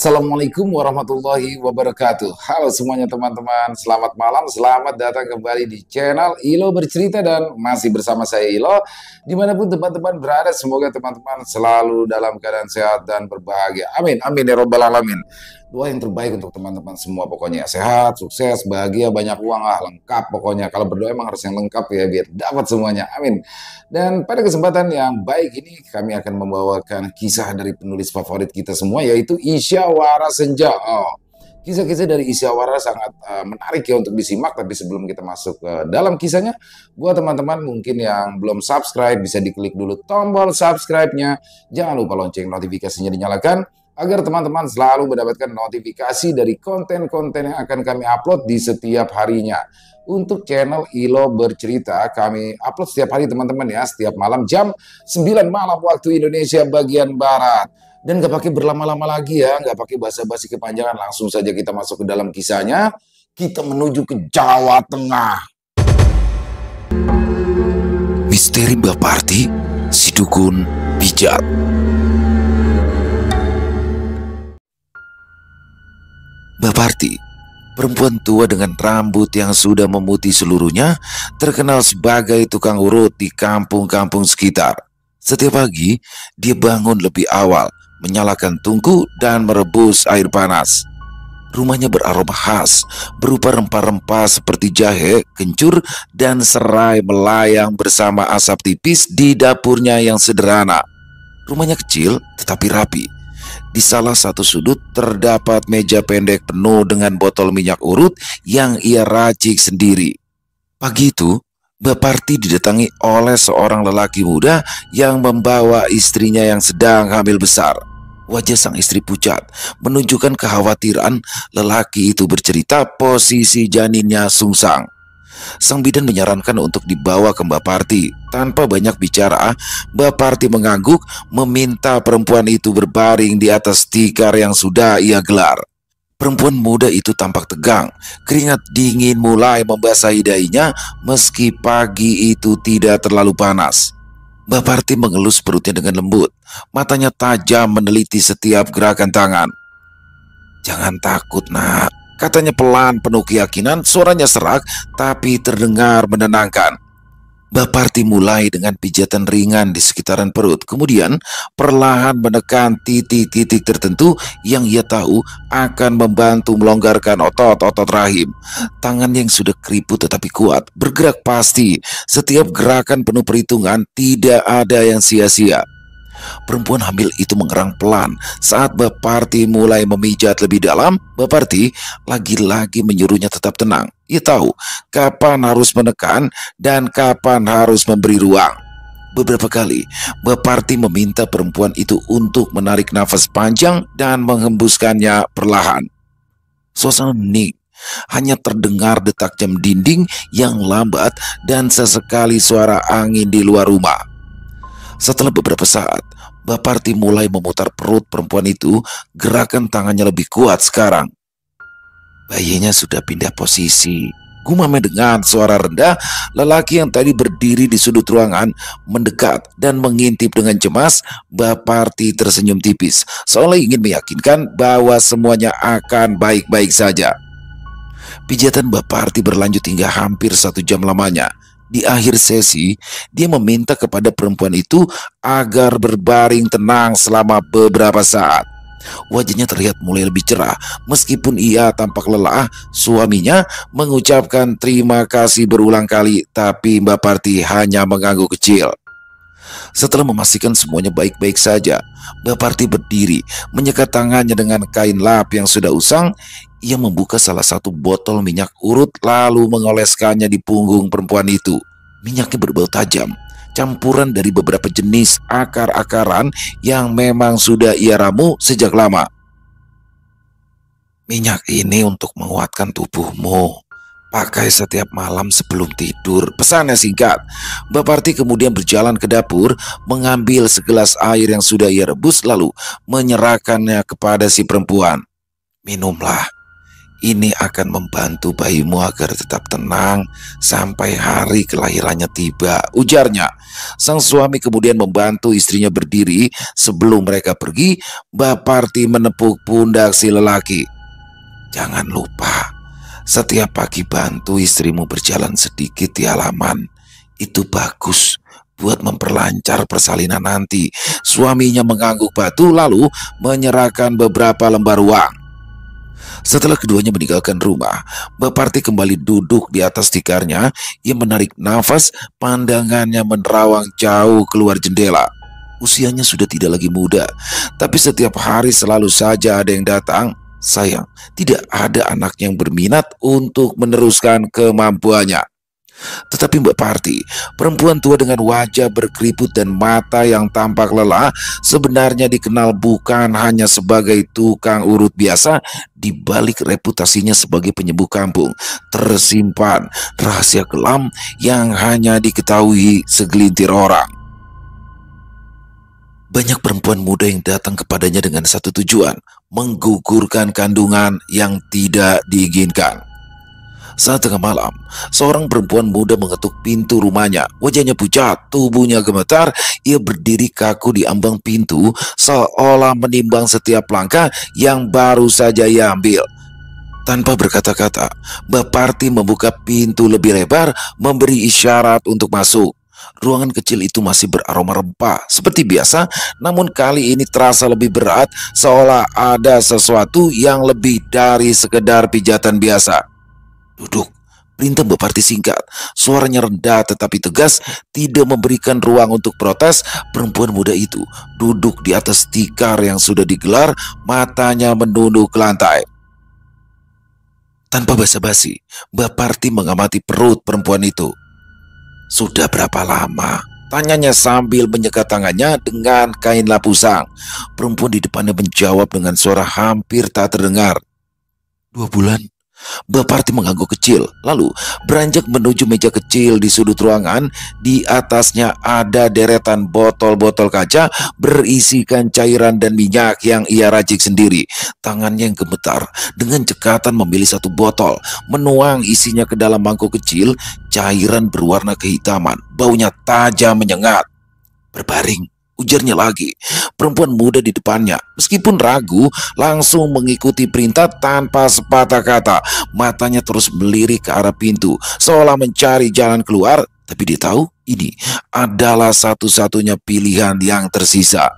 Assalamualaikum warahmatullahi wabarakatuh. Halo semuanya teman-teman, selamat malam, selamat datang kembali di channel Ilo Bercerita dan masih bersama saya Ilo. Dimanapun teman-teman berada, semoga teman-teman selalu dalam keadaan sehat dan berbahagia. Amin, amin ya robbal alamin. Doa yang terbaik untuk teman-teman semua pokoknya sehat, sukses, bahagia, banyak uang lengkap pokoknya. Kalau berdoa emang harus yang lengkap ya biar dapat semuanya. Amin. Dan pada kesempatan yang baik ini kami akan membawakan kisah dari penulis favorit kita semua yaitu Isyawara Senja. Kisah-kisah dari Isyawara sangat menarik ya untuk disimak, tapi sebelum kita masuk ke dalam kisahnya, buat teman-teman mungkin yang belum subscribe bisa diklik dulu tombol subscribe-nya. Jangan lupa lonceng notifikasinya dinyalakan agar teman-teman selalu mendapatkan notifikasi dari konten-konten yang akan kami upload di setiap harinya. Untuk channel Ilo Bercerita, kami upload setiap hari teman-teman ya, setiap malam jam 9 malam waktu Indonesia bagian Barat. Dan gak pakai berlama-lama lagi ya, gak pakai basa-basi kepanjangan, langsung saja kita masuk ke dalam kisahnya. Kita menuju ke Jawa Tengah. Misteri Mbak Parti, si dukun pijat. Mbak Parti, perempuan tua dengan rambut yang sudah memutih seluruhnya, terkenal sebagai tukang urut di kampung-kampung sekitar. Setiap pagi, dia bangun lebih awal, menyalakan tungku dan merebus air panas. Rumahnya beraroma khas, berupa rempah-rempah seperti jahe, kencur, dan serai melayang bersama asap tipis di dapurnya yang sederhana. Rumahnya kecil tetapi rapi. Di salah satu sudut terdapat meja pendek penuh dengan botol minyak urut yang ia racik sendiri. Pagi itu, Mbak Parti didatangi oleh seorang lelaki muda yang membawa istrinya yang sedang hamil besar. Wajah sang istri pucat, menunjukkan kekhawatiran. Lelaki itu bercerita posisi janinnya sungsang. Sang bidan menyarankan untuk dibawa ke Mbak Parti. Tanpa banyak bicara, Mbak Parti mengangguk meminta perempuan itu berbaring di atas tikar yang sudah ia gelar. Perempuan muda itu tampak tegang, keringat dingin mulai membasahi dahinya meski pagi itu tidak terlalu panas. Mbak Parti mengelus perutnya dengan lembut, matanya tajam meneliti setiap gerakan tangan. "Jangan takut nak," katanya pelan penuh keyakinan, suaranya serak tapi terdengar menenangkan. Mbak Parti mulai dengan pijatan ringan di sekitaran perut, kemudian perlahan menekan titik-titik tertentu yang ia tahu akan membantu melonggarkan otot-otot rahim. Tangan yang sudah keriput tetapi kuat, bergerak pasti. Setiap gerakan penuh perhitungan, tidak ada yang sia-sia. Perempuan hamil itu mengerang pelan. Saat Mbak Parti mulai memijat lebih dalam, Mbak Parti lagi-lagi menyuruhnya tetap tenang. Ia tahu kapan harus menekan dan kapan harus memberi ruang. Beberapa kali, Mbak Parti meminta perempuan itu untuk menarik nafas panjang dan menghembuskannya perlahan. Suasana hening. Hanya terdengar detak jam dinding yang lambat dan sesekali suara angin di luar rumah. Setelah beberapa saat, Mbak Parti mulai memutar perut perempuan itu. Gerakan tangannya lebih kuat sekarang. "Bayinya sudah pindah posisi," gumamnya dengan suara rendah. Lelaki yang tadi berdiri di sudut ruangan mendekat dan mengintip dengan cemas. Mbak Parti tersenyum tipis, seolah ingin meyakinkan bahwa semuanya akan baik-baik saja. Pijatan Mbak Parti berlanjut hingga hampir 1 jam lamanya. Di akhir sesi, dia meminta kepada perempuan itu agar berbaring tenang selama beberapa saat. Wajahnya terlihat mulai lebih cerah. Meskipun ia tampak lelah, suaminya mengucapkan terima kasih berulang kali, tapi Mbak Parti hanya mengangguk kecil. Setelah memastikan semuanya baik-baik saja, Mbak Parti berdiri, menyekat tangannya dengan kain lap yang sudah usang. Ia membuka salah satu botol minyak urut lalu mengoleskannya di punggung perempuan itu. Minyaknya berbau tajam, campuran dari beberapa jenis akar-akaran yang memang sudah ia ramu sejak lama. "Minyak ini untuk menguatkan tubuhmu. Pakai setiap malam sebelum tidur," pesannya singkat. Mbak Parti kemudian berjalan ke dapur, mengambil segelas air yang sudah ia rebus lalu menyerahkannya kepada si perempuan. "Minumlah. Ini akan membantu bayimu agar tetap tenang sampai hari kelahirannya tiba, ujarnya. Sang suami kemudian membantu istrinya berdiri. Sebelum mereka pergi, Mbak Parti menepuk pundak si lelaki. Jangan lupa, setiap pagi bantu istrimu berjalan sedikit di halaman. Itu bagus buat memperlancar persalinan nanti. Suaminya mengangguk batu lalu menyerahkan beberapa lembar uang. Setelah keduanya meninggalkan rumah, Mbak Parti kembali duduk di atas tikarnya. Ia menarik nafas, pandangannya menerawang jauh keluar jendela. Usianya sudah tidak lagi muda, tapi setiap hari selalu saja ada yang datang. Sayang, tidak ada anak yang berminat untuk meneruskan kemampuannya. Tetapi Mbak Parti, perempuan tua dengan wajah berkeriput dan mata yang tampak lelah, sebenarnya dikenal bukan hanya sebagai tukang urut biasa. Di balik reputasinya sebagai penyembuh kampung, tersimpan rahasia kelam yang hanya diketahui segelintir orang. Banyak perempuan muda yang datang kepadanya dengan satu tujuan, menggugurkan kandungan yang tidak diinginkan. Saat tengah malam, seorang perempuan muda mengetuk pintu rumahnya. Wajahnya pucat, tubuhnya gemetar. Ia berdiri kaku di ambang pintu, seolah menimbang setiap langkah yang baru saja ia ambil. Tanpa berkata-kata, Mbak Parti membuka pintu lebih lebar, memberi isyarat untuk masuk. Ruangan kecil itu masih beraroma rempah seperti biasa, namun kali ini terasa lebih berat, seolah ada sesuatu yang lebih dari sekedar pijatan biasa. Duduk, perintah Mbak Parti singkat. Suaranya rendah tetapi tegas, tidak memberikan ruang untuk protes. Perempuan muda itu duduk di atas tikar yang sudah digelar, matanya menunduk ke lantai. Tanpa basa-basi, Mbak Parti mengamati perut perempuan itu. Sudah berapa lama? Tanyanya sambil menyekat tangannya dengan kain lapusang. Perempuan di depannya menjawab dengan suara hampir tak terdengar. 2 bulan. Mbak Parti mengangguk kecil, lalu beranjak menuju meja kecil di sudut ruangan. Di atasnya ada deretan botol-botol kaca berisikan cairan dan minyak yang ia racik sendiri. Tangannya yang gemetar dengan cekatan memilih satu botol, menuang isinya ke dalam mangkuk kecil. Cairan berwarna kehitaman, baunya tajam menyengat. Berbaring, ujarnya lagi. Perempuan muda di depannya, meskipun ragu, langsung mengikuti perintah tanpa sepatah kata. Matanya terus melirik ke arah pintu, seolah mencari jalan keluar. Tapi dia tahu ini adalah satu-satunya pilihan yang tersisa.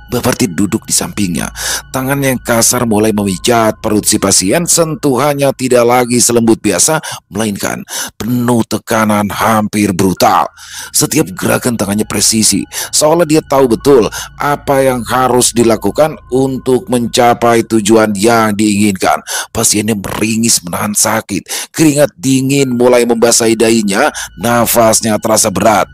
Mbak Parti duduk di sampingnya. Tangan yang kasar mulai memijat perut si pasien. Sentuhannya tidak lagi selembut biasa, melainkan penuh tekanan hampir brutal. Setiap gerakan tangannya presisi, seolah dia tahu betul apa yang harus dilakukan untuk mencapai tujuan yang diinginkan. Pasiennya meringis menahan sakit. Keringat dingin mulai membasahi dahinya. Nafasnya terasa berat.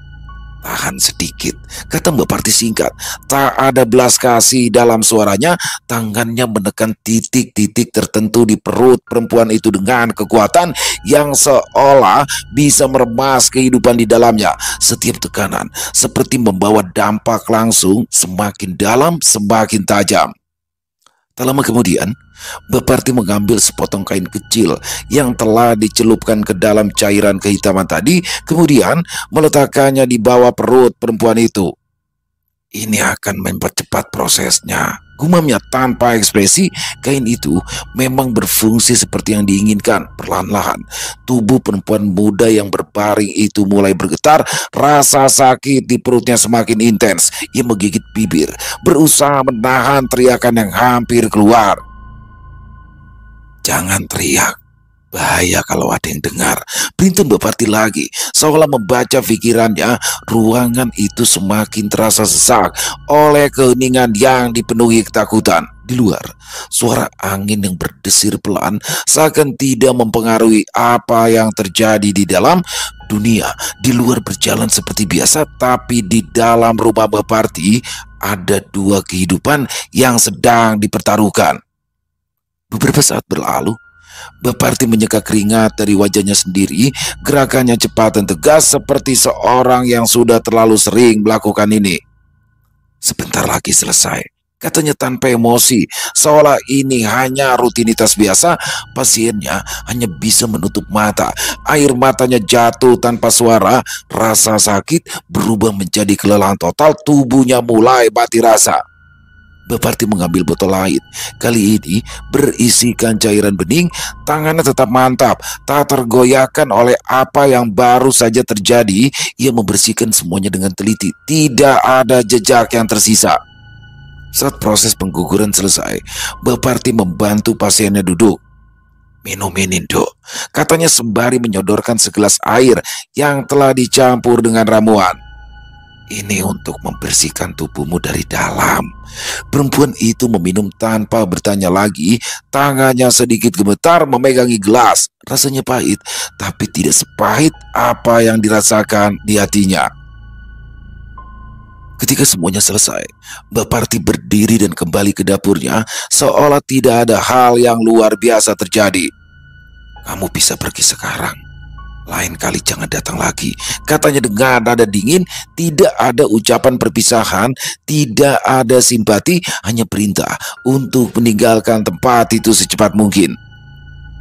Tahan sedikit, kata Mbak Parti singkat. Tak ada belas kasih dalam suaranya. Tangannya menekan titik-titik tertentu di perut perempuan itu dengan kekuatan yang seolah bisa meremas kehidupan di dalamnya. Setiap tekanan seperti membawa dampak langsung, semakin dalam, semakin tajam. Tak lama kemudian, Mbak Parti mengambil sepotong kain kecil yang telah dicelupkan ke dalam cairan kehitaman tadi, kemudian meletakkannya di bawah perut perempuan itu. Ini akan mempercepat prosesnya, gumamnya tanpa ekspresi. Kain itu memang berfungsi seperti yang diinginkan. Perlahan-lahan, tubuh perempuan muda yang berbaring itu mulai bergetar. Rasa sakit di perutnya semakin intens. Ia menggigit bibir, berusaha menahan teriakan yang hampir keluar. Jangan teriak, bahaya kalau ada yang dengar, perintah Mbak Parti lagi. Seolah membaca pikirannya, ruangan itu semakin terasa sesak oleh keheningan yang dipenuhi ketakutan. Di luar, suara angin yang berdesir pelan seakan tidak mempengaruhi apa yang terjadi di dalam. Dunia di luar berjalan seperti biasa, tapi di dalam rumah Mbak Parti ada dua kehidupan yang sedang dipertaruhkan. Beberapa saat berlalu, Mbak Parti menyeka keringat dari wajahnya sendiri. Gerakannya cepat dan tegas seperti seorang yang sudah terlalu sering melakukan ini. Sebentar lagi selesai, Katanya tanpa emosi, seolah ini hanya rutinitas biasa. Pasiennya hanya bisa menutup mata. Air matanya jatuh tanpa suara. Rasa sakit berubah menjadi kelelahan total. Tubuhnya mulai mati rasa. Baparti mengambil botol lain. Kali ini berisikan cairan bening. Tangannya tetap mantap, tak tergoyahkan oleh apa yang baru saja terjadi. Ia membersihkan semuanya dengan teliti. Tidak ada jejak yang tersisa. Saat proses pengguguran selesai, Baparti membantu pasiennya duduk. "Minum ini, Dok," katanya sembari menyodorkan segelas air yang telah dicampur dengan ramuan. "Ini untuk membersihkan tubuhmu dari dalam." Perempuan itu meminum tanpa bertanya lagi. Tangannya sedikit gemetar memegangi gelas. Rasanya pahit, tapi tidak sepahit apa yang dirasakan di hatinya. Ketika semuanya selesai, Baparti berdiri dan kembali ke dapurnya seolah tidak ada hal yang luar biasa terjadi. "Kamu bisa pergi sekarang. Lain kali jangan datang lagi," katanya dengan nada dingin. Tidak ada ucapan perpisahan, tidak ada simpati, hanya perintah untuk meninggalkan tempat itu secepat mungkin.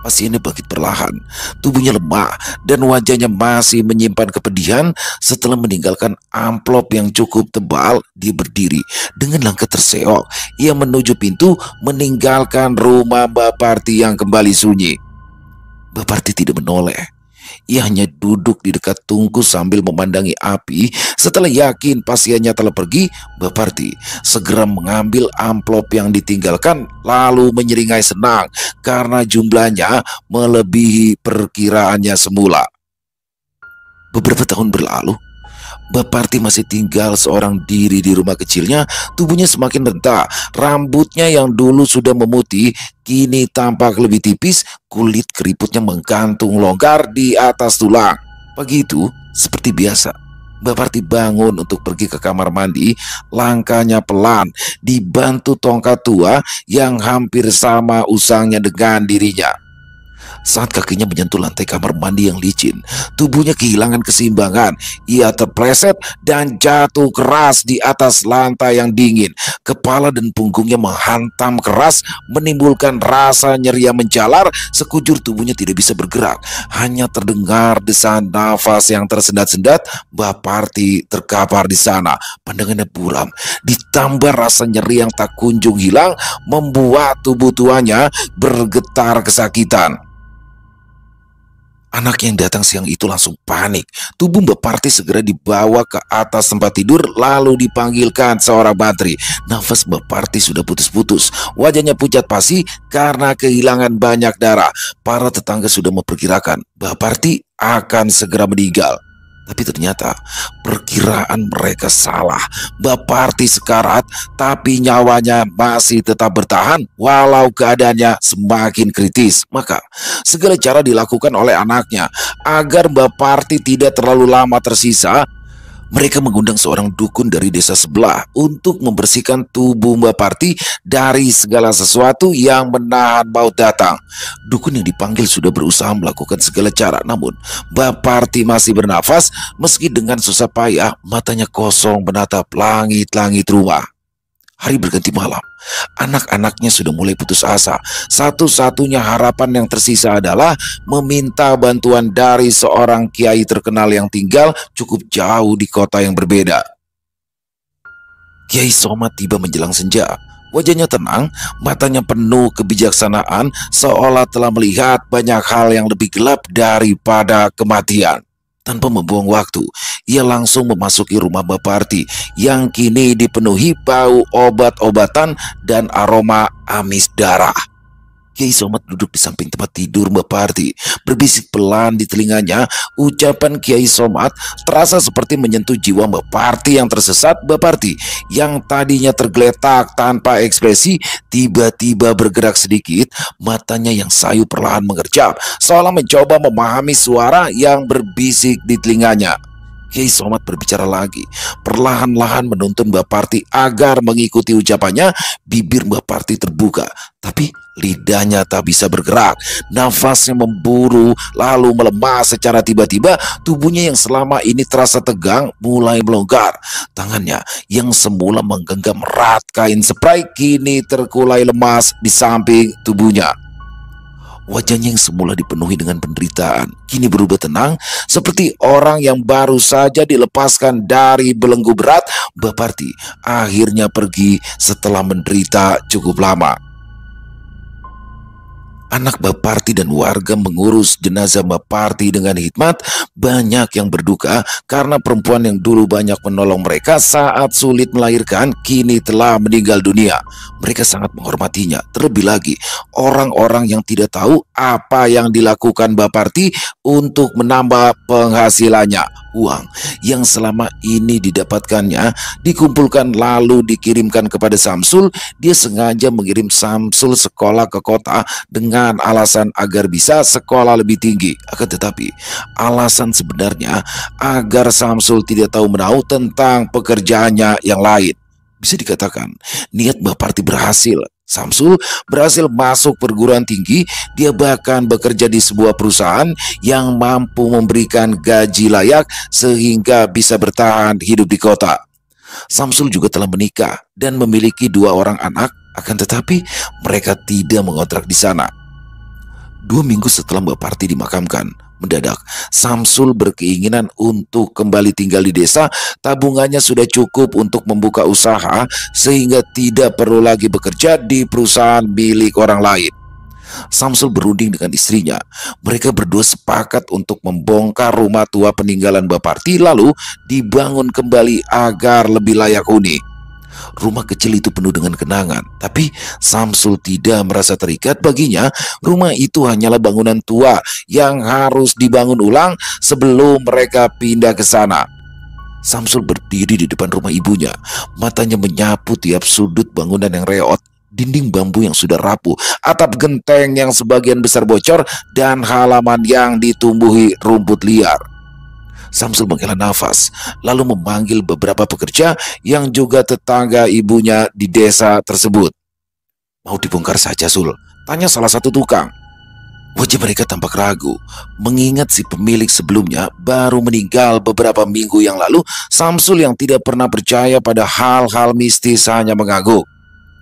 Pasiennya bangkit perlahan, tubuhnya lemah dan wajahnya masih menyimpan kepedihan. Setelah meninggalkan amplop yang cukup tebal, dia berdiri dengan langkah terseok. Ia menuju pintu, meninggalkan rumah Baparti yang kembali sunyi. Baparti tidak menoleh. Ia hanya duduk di dekat tungku sambil memandangi api. Setelah yakin pasiennya telah pergi, Baparti segera mengambil amplop yang ditinggalkan lalu menyeringai senang karena jumlahnya melebihi perkiraannya semula. Beberapa tahun berlalu, Baparti masih tinggal seorang diri di rumah kecilnya. Tubuhnya semakin renta. Rambutnya yang dulu sudah memutih kini tampak lebih tipis. Kulit keriputnya menggantung longgar di atas tulang. Pagi itu, seperti biasa, Baparti bangun untuk pergi ke kamar mandi. Langkahnya pelan, dibantu tongkat tua yang hampir sama usangnya dengan dirinya. Saat kakinya menyentuh lantai kamar mandi yang licin, tubuhnya kehilangan keseimbangan. Ia terpleset dan jatuh keras di atas lantai yang dingin. Kepala dan punggungnya menghantam keras, menimbulkan rasa nyeri yang menjalar. Sekujur tubuhnya tidak bisa bergerak, hanya terdengar desahan nafas yang tersendat-sendat. Baparti terkapar di sana, pandangannya buram. Ditambah rasa nyeri yang tak kunjung hilang, membuat tubuh tuanya bergetar kesakitan. Anak yang datang siang itu langsung panik. Tubuh Baparti segera dibawa ke atas tempat tidur lalu dipanggilkan seorang mantri. Nafas Baparti sudah putus-putus. Wajahnya pucat pasi karena kehilangan banyak darah. Para tetangga sudah memperkirakan Baparti akan segera meninggal. Tapi ternyata perkiraan mereka salah. Baparti sekarat, tapi nyawanya masih tetap bertahan walau keadaannya semakin kritis. Maka segala cara dilakukan oleh anaknya agar Baparti tidak terlalu lama tersisa. Mereka mengundang seorang dukun dari desa sebelah untuk membersihkan tubuh Baparti dari segala sesuatu yang menahan maut datang. Dukun yang dipanggil sudah berusaha melakukan segala cara, namun Baparti masih bernafas. Meski dengan susah payah, matanya kosong menatap langit-langit rumah. Hari berganti malam. Anak-anaknya sudah mulai putus asa. Satu-satunya harapan yang tersisa adalah meminta bantuan dari seorang kiai terkenal yang tinggal cukup jauh di kota yang berbeda. Kiai Somad tiba menjelang senja. Wajahnya tenang, matanya penuh kebijaksanaan, seolah telah melihat banyak hal yang lebih gelap daripada kematian. Tanpa membuang waktu, ia langsung memasuki rumah Baparti yang kini dipenuhi bau obat-obatan dan aroma amis darah. Kiai Somad duduk di samping tempat tidur Baparti. Berbisik pelan di telinganya. Ucapan Kiai Somad terasa seperti menyentuh jiwa Baparti yang tersesat. Baparti yang tadinya tergeletak tanpa ekspresi tiba-tiba bergerak sedikit. Matanya yang sayu perlahan mengerjap, seolah mencoba memahami suara yang berbisik di telinganya. Kiai Somad berbicara lagi, perlahan-lahan menuntun Mbak Parti agar mengikuti ucapannya. Bibir Mbak Parti terbuka, tapi lidahnya tak bisa bergerak. Nafasnya memburu, lalu melemah secara tiba-tiba. Tubuhnya yang selama ini terasa tegang mulai melonggar. Tangannya yang semula menggenggam erat kain spray kini terkulai lemas di samping tubuhnya. Wajahnya yang semula dipenuhi dengan penderitaan kini berubah tenang, seperti orang yang baru saja dilepaskan dari belenggu berat. Mbak Parti akhirnya pergi setelah menderita cukup lama. Anak Mbak Parti dan warga mengurus jenazah Mbak Parti dengan hikmat. Banyak yang berduka karena perempuan yang dulu banyak menolong mereka saat sulit melahirkan kini telah meninggal dunia. Mereka sangat menghormatinya. Terlebih lagi orang-orang yang tidak tahu apa yang dilakukan Mbak Parti untuk menambah penghasilannya. Uang yang selama ini didapatkannya dikumpulkan lalu dikirimkan kepada Samsul. Dia sengaja mengirim Samsul sekolah ke kota dengan alasan agar bisa sekolah lebih tinggi. Akan tetapi alasan sebenarnya agar Samsul tidak tahu menahu tentang pekerjaannya yang lain. Bisa dikatakan niat Mbak Parti berhasil. Samsul berhasil masuk perguruan tinggi. Dia bahkan bekerja di sebuah perusahaan yang mampu memberikan gaji layak sehingga bisa bertahan hidup di kota. Samsul juga telah menikah dan memiliki 2 orang anak. Akan tetapi mereka tidak mengontrak di sana. 2 minggu setelah Mbak Parti dimakamkan, mendadak Samsul berkeinginan untuk kembali tinggal di desa. Tabungannya sudah cukup untuk membuka usaha sehingga tidak perlu lagi bekerja di perusahaan milik orang lain. Samsul berunding dengan istrinya. Mereka berdua sepakat untuk membongkar rumah tua peninggalan Mbak Parti lalu dibangun kembali agar lebih layak huni. Rumah kecil itu penuh dengan kenangan, tapi Samsul tidak merasa terikat. Baginya, rumah itu hanyalah bangunan tua yang harus dibangun ulang sebelum mereka pindah ke sana. Samsul berdiri di depan rumah ibunya, matanya menyapu tiap sudut bangunan yang reot, dinding bambu yang sudah rapuh, atap genteng yang sebagian besar bocor, dan halaman yang ditumbuhi rumput liar. Samsul menghela nafas, lalu memanggil beberapa pekerja yang juga tetangga ibunya di desa tersebut. "Mau dibongkar saja, Sul?" tanya salah satu tukang. Wajah mereka tampak ragu, mengingat si pemilik sebelumnya baru meninggal beberapa minggu yang lalu. Samsul yang tidak pernah percaya pada hal-hal mistis hanya mengangguk.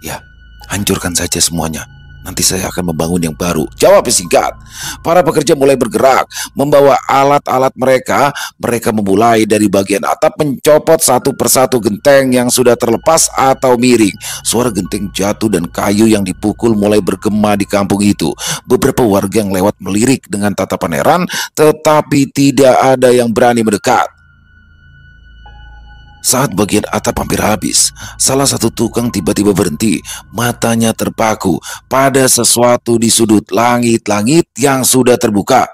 "Ya, hancurkan saja semuanya. Nanti saya akan membangun yang baru," jawab singkat. Para pekerja mulai bergerak, membawa alat-alat mereka. Mereka memulai dari bagian atap, mencopot satu persatu genteng yang sudah terlepas atau miring. Suara genteng jatuh dan kayu yang dipukul mulai bergema di kampung itu. Beberapa warga yang lewat melirik dengan tatapan heran, tetapi tidak ada yang berani mendekat. Saat bagian atap hampir habis, salah satu tukang tiba-tiba berhenti. Matanya terpaku pada sesuatu di sudut langit-langit yang sudah terbuka.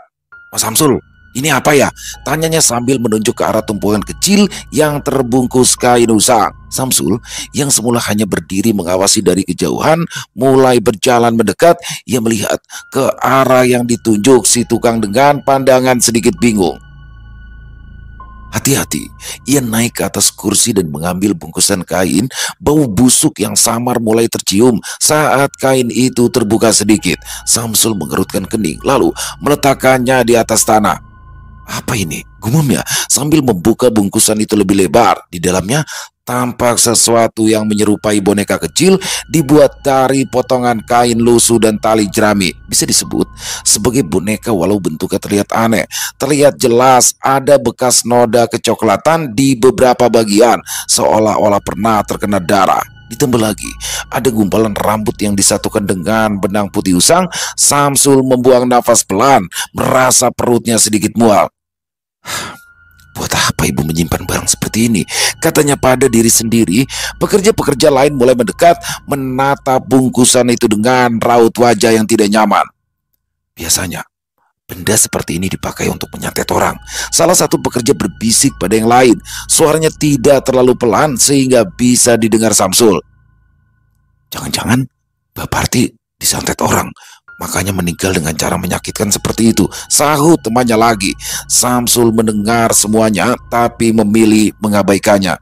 "Mas Samsul, ini apa ya?" tanyanya sambil menunjuk ke arah tumpukan kecil yang terbungkus kain usang. Samsul yang semula hanya berdiri mengawasi dari kejauhan mulai berjalan mendekat. Ia melihat ke arah yang ditunjuk si tukang dengan pandangan sedikit bingung. Hati-hati, ia naik ke atas kursi dan mengambil bungkusan kain. Bau busuk yang samar mulai tercium saat kain itu terbuka sedikit. Samsul mengerutkan kening, lalu meletakkannya di atas tanah. "Apa ini?" gumamnya sambil membuka bungkusan itu lebih lebar. Di dalamnya tampak sesuatu yang menyerupai boneka kecil dibuat dari potongan kain lusuh dan tali jerami. Bisa disebut sebagai boneka walau bentuknya terlihat aneh. Terlihat jelas ada bekas noda kecoklatan di beberapa bagian, seolah-olah pernah terkena darah. Ditambah lagi ada gumpalan rambut yang disatukan dengan benang putih usang. Samsul membuang nafas pelan, merasa perutnya sedikit mual. "Buat apa ibu menyimpan barang seperti ini?" katanya pada diri sendiri. Pekerja-pekerja lain mulai mendekat, menatap bungkusan itu dengan raut wajah yang tidak nyaman. "Biasanya benda seperti ini dipakai untuk menyantet orang," salah satu pekerja berbisik pada yang lain. Suaranya tidak terlalu pelan sehingga bisa didengar Samsul. "Jangan-jangan Mbak Parti disantet orang," Makanya meninggal dengan cara menyakitkan seperti itu, sahut temannya lagi. Samsul mendengar semuanya tapi memilih mengabaikannya.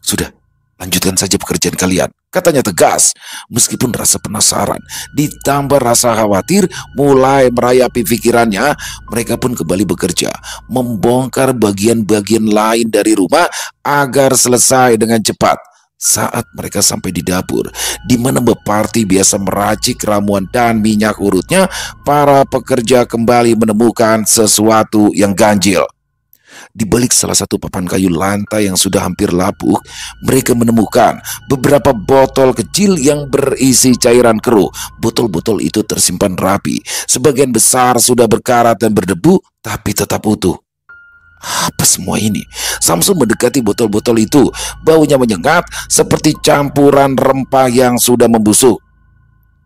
Sudah, lanjutkan saja pekerjaan kalian, katanya tegas. Meskipun rasa penasaran ditambah rasa khawatir mulai merayapi pikirannya, mereka pun kembali bekerja, membongkar bagian-bagian lain dari rumah agar selesai dengan cepat. Saat mereka sampai di dapur, di mana Mbak Parti biasa meracik ramuan dan minyak urutnya, para pekerja kembali menemukan sesuatu yang ganjil. Di balik salah satu papan kayu lantai yang sudah hampir lapuk, mereka menemukan beberapa botol kecil yang berisi cairan keruh. Botol-botol itu tersimpan rapi, sebagian besar sudah berkarat dan berdebu, tapi tetap utuh. Apa semua ini? Samsul mendekati botol-botol itu. Baunya menyengat seperti campuran rempah yang sudah membusuk.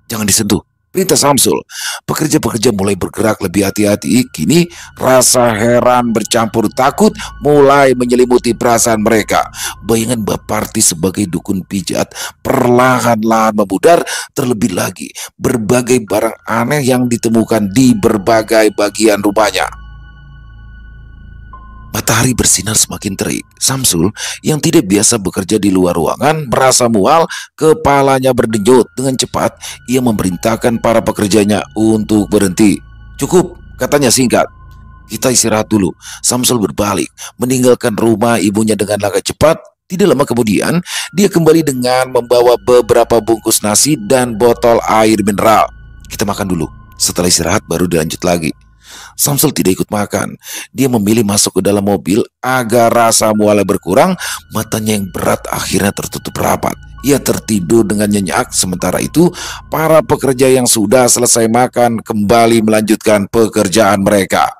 Jangan disentuh, perintah Samsul. Pekerja-pekerja mulai bergerak lebih hati-hati. Kini rasa heran bercampur takut mulai menyelimuti perasaan mereka. Bayangan Mbak Parti sebagai dukun pijat perlahan-lahan memudar. Terlebih lagi berbagai barang aneh yang ditemukan di berbagai bagian rumahnya. Matahari bersinar semakin terik. Samsul yang tidak biasa bekerja di luar ruangan merasa mual, kepalanya berdenyut. Dengan cepat ia memerintahkan para pekerjanya untuk berhenti. Cukup, katanya singkat. Kita istirahat dulu. Samsul berbalik, meninggalkan rumah ibunya dengan langkah cepat. Tidak lama kemudian, dia kembali dengan membawa beberapa bungkus nasi dan botol air mineral. Kita makan dulu. Setelah istirahat baru dilanjut lagi. Samsul tidak ikut makan. Dia memilih masuk ke dalam mobil agar rasa mualnya berkurang. Matanya yang berat akhirnya tertutup rapat. Ia tertidur dengan nyenyak. Sementara itu, para pekerja yang sudah selesai makan kembali melanjutkan pekerjaan mereka.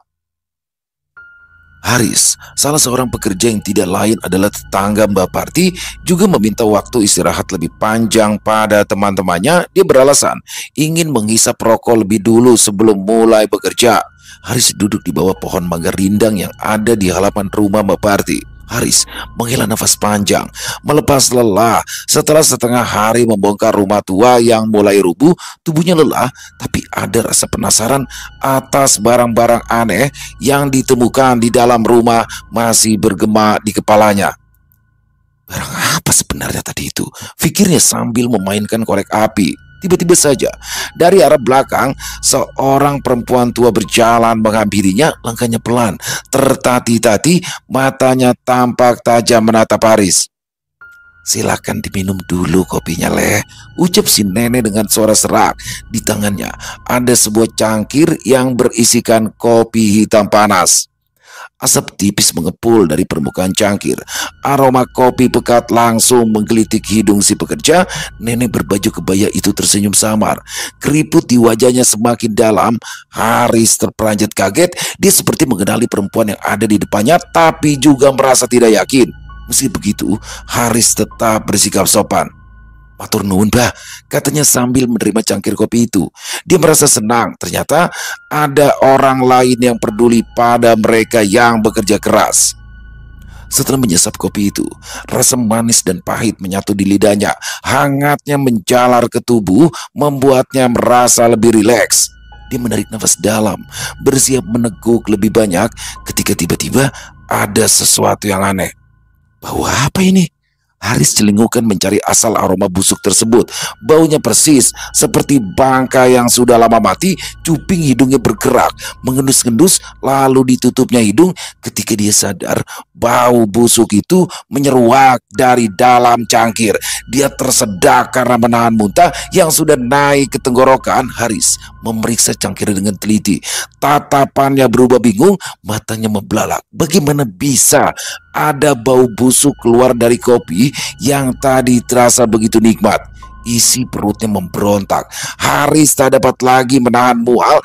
Haris, salah seorang pekerja yang tidak lain adalah tetangga Mbak Parti, juga meminta waktu istirahat lebih panjang pada teman-temannya. Dia beralasan ingin menghisap rokok lebih dulu sebelum mulai bekerja. Haris duduk di bawah pohon mangga rindang yang ada di halaman rumah Mbak Parti. Haris menghela nafas panjang, melepas lelah. Setelah setengah hari membongkar rumah tua yang mulai rubuh, tubuhnya lelah, tapi ada rasa penasaran atas barang-barang aneh yang ditemukan di dalam rumah masih bergema di kepalanya. Barang apa sebenarnya tadi itu? Pikirnya sambil memainkan korek api. Tiba-tiba saja, dari arah belakang, seorang perempuan tua berjalan menghampirinya. Langkahnya pelan, tertati-tati, matanya tampak tajam menatap Haris. Silakan diminum dulu kopinya, Leh, ucap si nenek dengan suara serak. Di tangannya ada sebuah cangkir yang berisikan kopi hitam panas. Asap tipis mengepul dari permukaan cangkir. Aroma kopi pekat langsung menggelitik hidung si pekerja. Nenek berbaju kebaya itu tersenyum samar. Keriput di wajahnya semakin dalam. Haris terperanjat kaget. Dia seperti mengenali perempuan yang ada di depannya, tapi juga merasa tidak yakin. Meski begitu, Haris tetap bersikap sopan. Matur nuwun, Bah, katanya sambil menerima cangkir kopi itu. Dia merasa senang, ternyata ada orang lain yang peduli pada mereka yang bekerja keras. Setelah menyesap kopi itu, rasa manis dan pahit menyatu di lidahnya. Hangatnya menjalar ke tubuh, membuatnya merasa lebih rileks. Dia menarik nafas dalam, bersiap meneguk lebih banyak, ketika tiba-tiba ada sesuatu yang aneh. Bau apa ini? Haris celingukan mencari asal aroma busuk tersebut. Baunya persis seperti bangkai yang sudah lama mati. Cuping hidungnya bergerak, mengendus-endus, lalu ditutupnya hidung. Ketika dia sadar, bau busuk itu menyeruak dari dalam cangkir. Dia tersedak karena menahan muntah yang sudah naik ke tenggorokan. Haris memeriksa cangkir dengan teliti. Tatapannya berubah bingung, matanya membelalak. Bagaimana bisa ada bau busuk keluar dari kopi yang tadi terasa begitu nikmat? Isi perutnya memberontak. Haris tak dapat lagi menahan mual.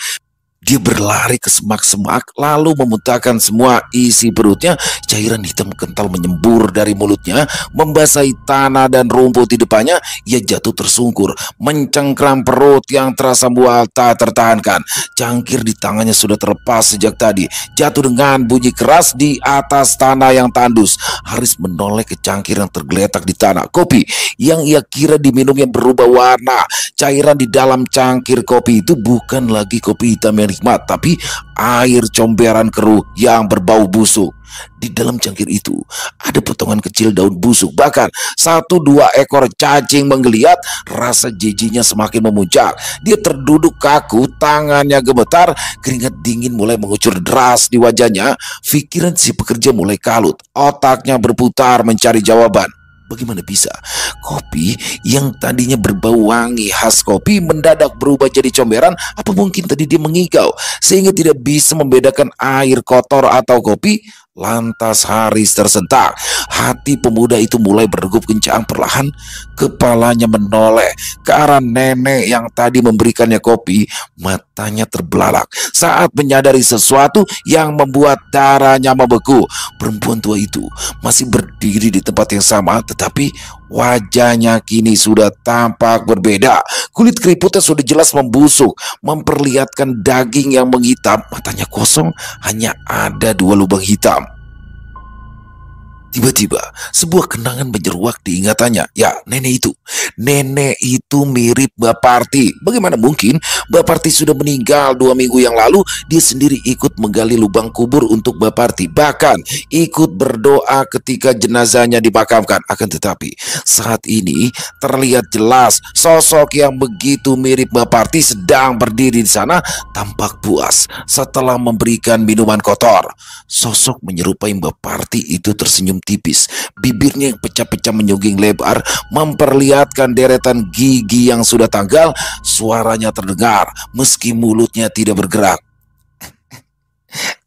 Dia berlari ke semak-semak, lalu memuntahkan semua isi perutnya. Cairan hitam kental menyembur dari mulutnya, membasahi tanah dan rumput di depannya. Ia jatuh tersungkur, mencengkram perut yang terasa mual tak tertahankan. Cangkir di tangannya sudah terlepas sejak tadi, jatuh dengan bunyi keras di atas tanah yang tandus. Haris menoleh ke cangkir yang tergeletak di tanah. Kopi yang ia kira diminumnya berubah warna. Cairan di dalam cangkir kopi itu bukan lagi kopi hitam yang nikmat, tapi air comberan keruh yang berbau busuk. Di dalam cangkir itu ada potongan kecil daun busuk, bahkan 1-2 ekor cacing menggeliat. Rasa jijinya semakin memuncak. Dia terduduk kaku, tangannya gemetar, keringat dingin mulai mengucur deras di wajahnya. Pikiran si pekerja mulai kalut, otaknya berputar mencari jawaban. Bagaimana bisa kopi yang tadinya berbau wangi khas kopi mendadak berubah jadi comberan? Apa mungkin tadi dia mengigau sehingga tidak bisa membedakan air kotor atau kopi? Lantas Haris tersentak. Hati pemuda itu mulai berdegup kencang. Perlahan kepalanya menoleh ke arah nenek yang tadi memberikannya kopi. Matanya terbelalak saat menyadari sesuatu yang membuat darahnya membeku. Perempuan tua itu masih berdiri di tempat yang sama, tetapi wajahnya kini sudah tampak berbeda. Kulit keriputnya sudah jelas membusuk, memperlihatkan daging yang menghitam. Matanya kosong, hanya ada 2 lubang hitam. Tiba-tiba sebuah kenangan menyeruak di ingatannya. Ya, nenek itu. Nenek itu mirip Mbak Parti. Bagaimana mungkin Mbak Parti sudah meninggal 2 minggu yang lalu? Dia sendiri ikut menggali lubang kubur untuk Mbak Parti. Bahkan ikut berdoa ketika jenazahnya dimakamkan. Akan tetapi saat ini terlihat jelas sosok yang begitu mirip Mbak Parti sedang berdiri di sana, tampak puas setelah memberikan minuman kotor. Sosok menyerupai Mbak Parti itu tersenyum tipis. Bibirnya yang pecah-pecah menyungging lebar memperlihatkan deretan gigi yang sudah tanggal. Suaranya terdengar meski mulutnya tidak bergerak.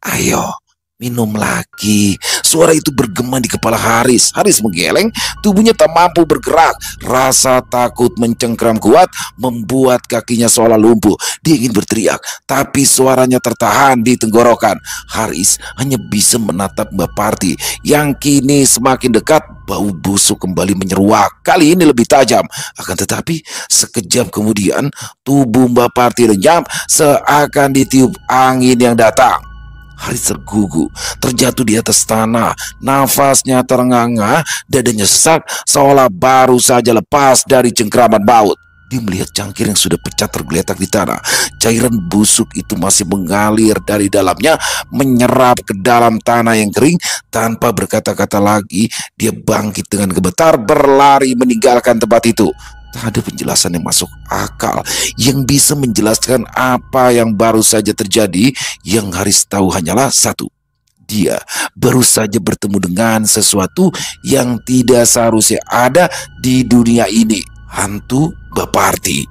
Ayo, minum lagi. Suara itu bergema di kepala Haris. Haris menggeleng, tubuhnya tak mampu bergerak. Rasa takut mencengkram kuat membuat kakinya seolah lumpuh. Dia ingin berteriak, tapi suaranya tertahan di tenggorokan. Haris hanya bisa menatap Mbak Parti yang kini semakin dekat. Bau busuk kembali menyeruak, kali ini lebih tajam. Akan tetapi sekejap kemudian tubuh Mbak Parti lenyap seakan ditiup angin yang datang. Haris tergugu, terjatuh di atas tanah. Nafasnya terengah-engah, dadanya sesak seolah baru saja lepas dari cengkraman baut. Dia melihat cangkir yang sudah pecah tergeletak di tanah. Cairan busuk itu masih mengalir dari dalamnya, menyerap ke dalam tanah yang kering. Tanpa berkata-kata lagi, dia bangkit dengan gemetar, berlari meninggalkan tempat itu. Tak ada penjelasan yang masuk akal yang bisa menjelaskan apa yang baru saja terjadi. Yang Haris tahu hanyalah satu: dia baru saja bertemu dengan sesuatu yang tidak seharusnya ada di dunia ini. Hantu Mbak Parti.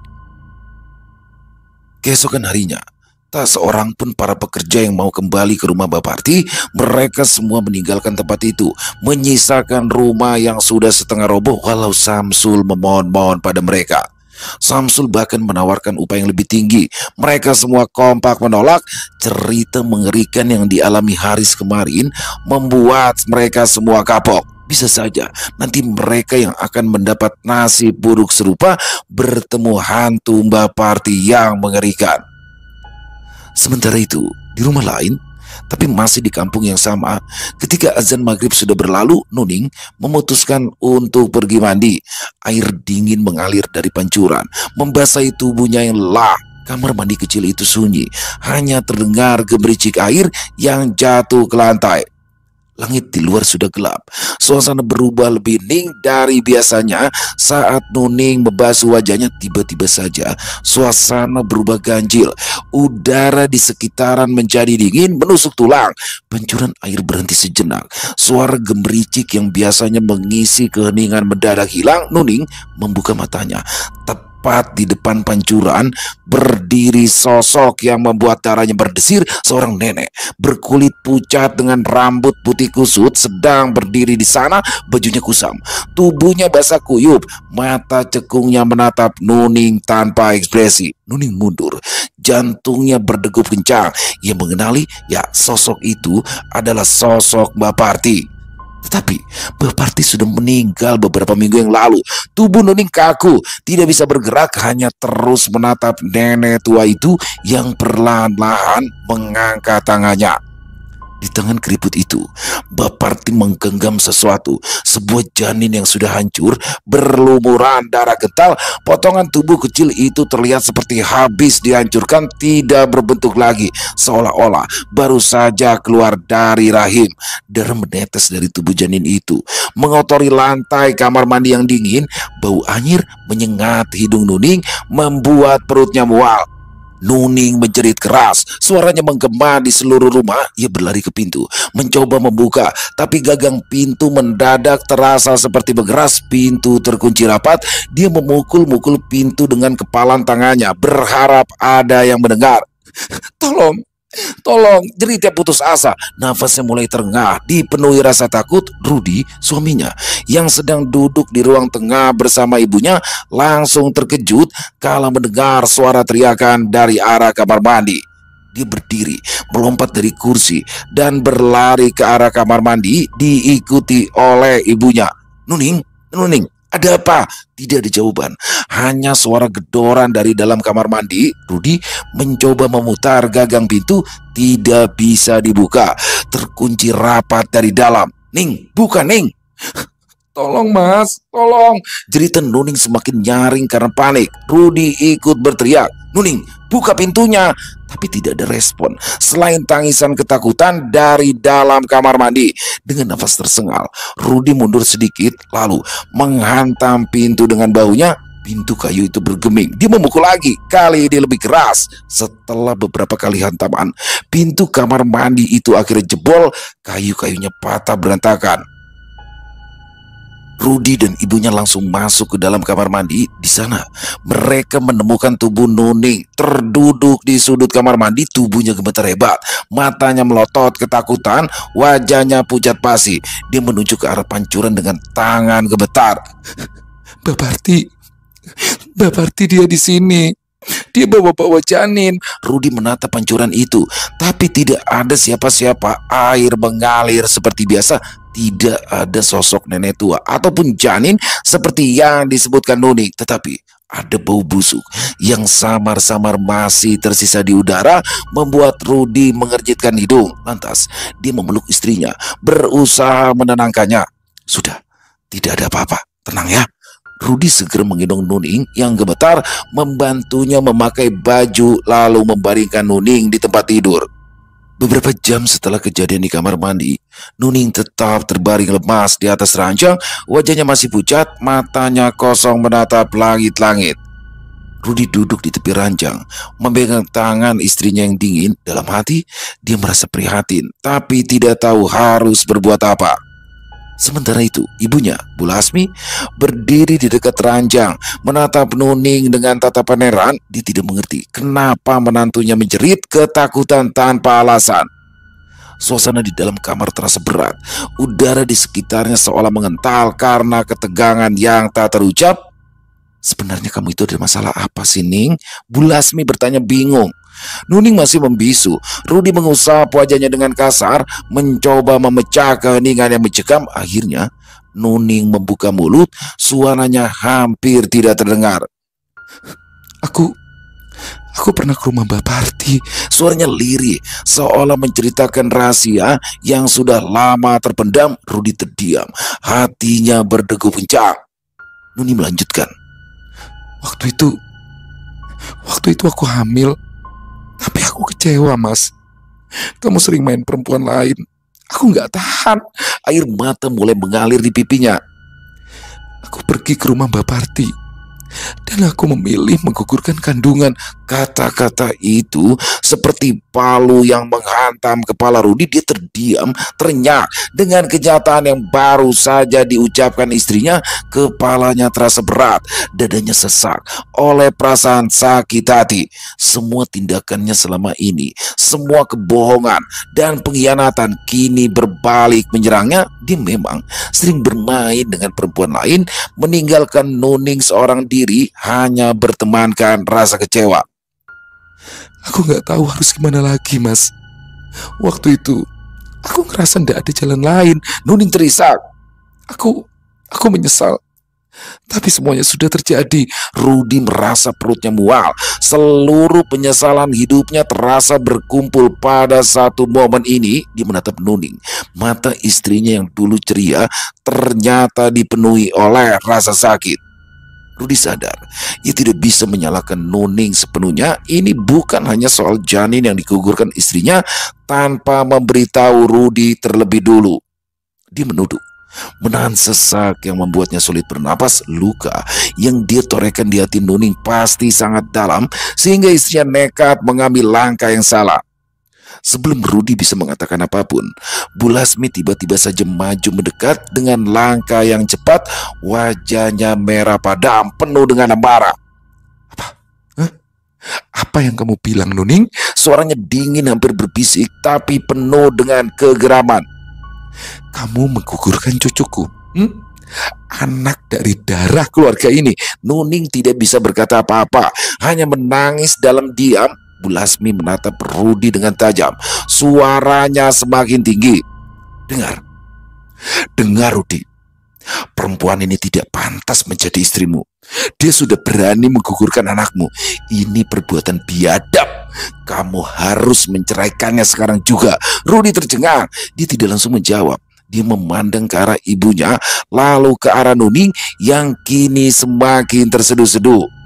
Keesokan harinya, tak seorang pun para pekerja yang mau kembali ke rumah Mbak Parti. Mereka semua meninggalkan tempat itu, menyisakan rumah yang sudah setengah roboh. Walau Samsul memohon-mohon pada mereka, Samsul bahkan menawarkan upah yang lebih tinggi. Mereka semua kompak menolak. Cerita mengerikan yang dialami Haris kemarin membuat mereka semua kapok. Bisa saja nanti mereka yang akan mendapat nasib buruk serupa, bertemu hantu Mbak Parti yang mengerikan. Sementara itu, di rumah lain, tapi masih di kampung yang sama, ketika azan maghrib sudah berlalu, Nuning memutuskan untuk pergi mandi. Air dingin mengalir dari pancuran, membasahi tubuhnya yang lelah. Kamar mandi kecil itu sunyi, hanya terdengar gemericik air yang jatuh ke lantai. Langit di luar sudah gelap. Suasana berubah lebih hening dari biasanya. Saat Nuning membasuh wajahnya, tiba-tiba saja suasana berubah ganjil. Udara di sekitaran menjadi dingin, menusuk tulang. Pancuran air berhenti sejenak. Suara gemericik yang biasanya mengisi keheningan mendadak hilang. Nuning membuka matanya. Tepat di depan pancuran berdiri sosok yang membuat darahnya berdesir. Seorang nenek berkulit pucat dengan rambut putih kusut sedang berdiri di sana. Bajunya kusam, tubuhnya basah kuyup, mata cekungnya menatap Nuning tanpa ekspresi. Nuning mundur, jantungnya berdegup kencang. Ia mengenali, ya, sosok itu adalah sosok Mbak Parti. Tetapi Mbak Parti sudah meninggal beberapa minggu yang lalu. Tubuh Nuning kaku, tidak bisa bergerak, hanya terus menatap nenek tua itu yang perlahan-lahan mengangkat tangannya. Di tangan keriput itu Baparti menggenggam sesuatu, sebuah janin yang sudah hancur, berlumuran darah kental. Potongan tubuh kecil itu terlihat seperti habis dihancurkan, tidak berbentuk lagi, seolah-olah baru saja keluar dari rahim. Darah menetes dari tubuh janin itu, mengotori lantai kamar mandi yang dingin. Bau anyir menyengat hidung Nuning, membuat perutnya mual. Nuning menjerit keras, suaranya menggema di seluruh rumah. Ia berlari ke pintu, mencoba membuka, tapi gagang pintu mendadak terasa seperti bergeras. Pintu terkunci rapat. Dia memukul-mukul pintu dengan kepalan tangannya, berharap ada yang mendengar. Tolong, tolong, jeritnya putus asa. Nafasnya mulai terengah, dipenuhi rasa takut. Rudi, suaminya, yang sedang duduk di ruang tengah bersama ibunya, langsung terkejut kala mendengar suara teriakan dari arah kamar mandi. Dia berdiri, melompat dari kursi, dan berlari ke arah kamar mandi, diikuti oleh ibunya. Nuning, Nuning, ada apa? Tidak ada jawaban, hanya suara gedoran dari dalam kamar mandi. Rudi mencoba memutar gagang pintu, tidak bisa dibuka, terkunci rapat dari dalam. Ning, buka Ning. Tolong mas, tolong. Jeritan Nuning semakin nyaring karena panik. Rudi ikut berteriak, Nuning, buka pintunya. Tapi tidak ada respon, selain tangisan ketakutan dari dalam kamar mandi. Dengan nafas tersengal, Rudi mundur sedikit, lalu menghantam pintu dengan bahunya. Pintu kayu itu bergeming. Dia memukul lagi, kali ini lebih keras. Setelah beberapa kali hantaman, pintu kamar mandi itu akhirnya jebol. Kayu-kayunya patah berantakan. Rudi dan ibunya langsung masuk ke dalam kamar mandi. Di sana mereka menemukan tubuh Nuning terduduk di sudut kamar mandi. Tubuhnya gemetar hebat, matanya melotot ketakutan, wajahnya pucat pasi. Dia menunjuk ke arah pancuran dengan tangan gemetar. Baparti, Baparti, dia di sini. Dia bawa-bawa janin. Rudi menatap pancuran itu, tapi tidak ada siapa-siapa. Air mengalir seperti biasa. Tidak ada sosok nenek tua ataupun janin seperti yang disebutkan Nuning. Tetapi ada bau busuk yang samar-samar masih tersisa di udara, membuat Rudi mengerjitkan hidung. Lantas dia memeluk istrinya, berusaha menenangkannya. Sudah, tidak ada apa-apa, tenang ya. Rudi segera menggendong Nuning yang gemetar, membantunya memakai baju, lalu membaringkan Nuning di tempat tidur. Beberapa jam setelah kejadian di kamar mandi, Nuning tetap terbaring lemas di atas ranjang. Wajahnya masih pucat, matanya kosong menatap langit-langit. Rudi duduk di tepi ranjang, memegang tangan istrinya yang dingin. Dalam hati, dia merasa prihatin, tapi tidak tahu harus berbuat apa. Sementara itu, ibunya, Bu Lasmi, berdiri di dekat ranjang, menatap Nuning dengan tatapan heran. Dia tidak mengerti kenapa menantunya menjerit ketakutan tanpa alasan. Suasana di dalam kamar terasa berat. Udara di sekitarnya seolah mengental karena ketegangan yang tak terucap. Sebenarnya kamu itu ada masalah apa sih, Ning? Bu Lasmi bertanya bingung. Nuning masih membisu. Rudi mengusap wajahnya dengan kasar, mencoba memecah keheningan yang mencekam. Akhirnya Nuning membuka mulut, suaranya hampir tidak terdengar. Aku pernah ke rumah Baparti. Suaranya lirih, seolah menceritakan rahasia yang sudah lama terpendam. Rudi terdiam, hatinya berdegup kencang. Nuning melanjutkan, Waktu itu aku hamil. Tapi aku kecewa, Mas. Kamu sering main perempuan lain. Aku gak tahan. Air mata mulai mengalir di pipinya. Aku pergi ke rumah Baparti, dan aku memilih menggugurkan kandungan. Kata-kata itu seperti palu yang menghantam kepala Rudi. Dia terdiam, terenyak dengan kenyataan yang baru saja diucapkan istrinya. Kepalanya terasa berat, dadanya sesak oleh perasaan sakit hati. Semua tindakannya selama ini, semua kebohongan dan pengkhianatan kini berbalik menyerangnya. Dia memang sering bermain dengan perempuan lain, meninggalkan Nuning seorang diri hanya bertemankan rasa kecewa. Aku gak tahu harus gimana lagi, Mas. Waktu itu aku ngerasa gak ada jalan lain. Nuning terisak. Aku menyesal. Tapi semuanya sudah terjadi. Rudi merasa perutnya mual. Seluruh penyesalan hidupnya terasa berkumpul pada satu momen ini. Dia menatap Nuning. Mata istrinya yang dulu ceria ternyata dipenuhi oleh rasa sakit. Rudi sadar, ia tidak bisa menyalahkan Nuning sepenuhnya. Ini bukan hanya soal janin yang digugurkan istrinya tanpa memberitahu Rudi terlebih dulu. Dia menuduh, menahan sesak yang membuatnya sulit bernapas. Luka yang dia torehkan di hati Nuning pasti sangat dalam, sehingga istrinya nekat mengambil langkah yang salah. Sebelum Rudi bisa mengatakan apapun, Bu Lasmi tiba-tiba saja maju mendekat dengan langkah yang cepat. Wajahnya merah padam, penuh dengan amarah. Apa? Hah? Apa yang kamu bilang, Nuning? Suaranya dingin, hampir berbisik, tapi penuh dengan kegeraman. Kamu menggugurkan cucuku. Anak dari darah keluarga ini. Nuning tidak bisa berkata apa-apa, hanya menangis dalam diam. Bu Lasmi menatap Rudi dengan tajam. Suaranya semakin tinggi. Dengar Rudi. Perempuan ini tidak pantas menjadi istrimu. Dia sudah berani menggugurkan anakmu. Ini perbuatan biadab. Kamu harus menceraikannya sekarang juga. Rudi tercengang. Dia tidak langsung menjawab. Dia memandang ke arah ibunya, lalu ke arah Nuning yang kini semakin terseduh-seduh.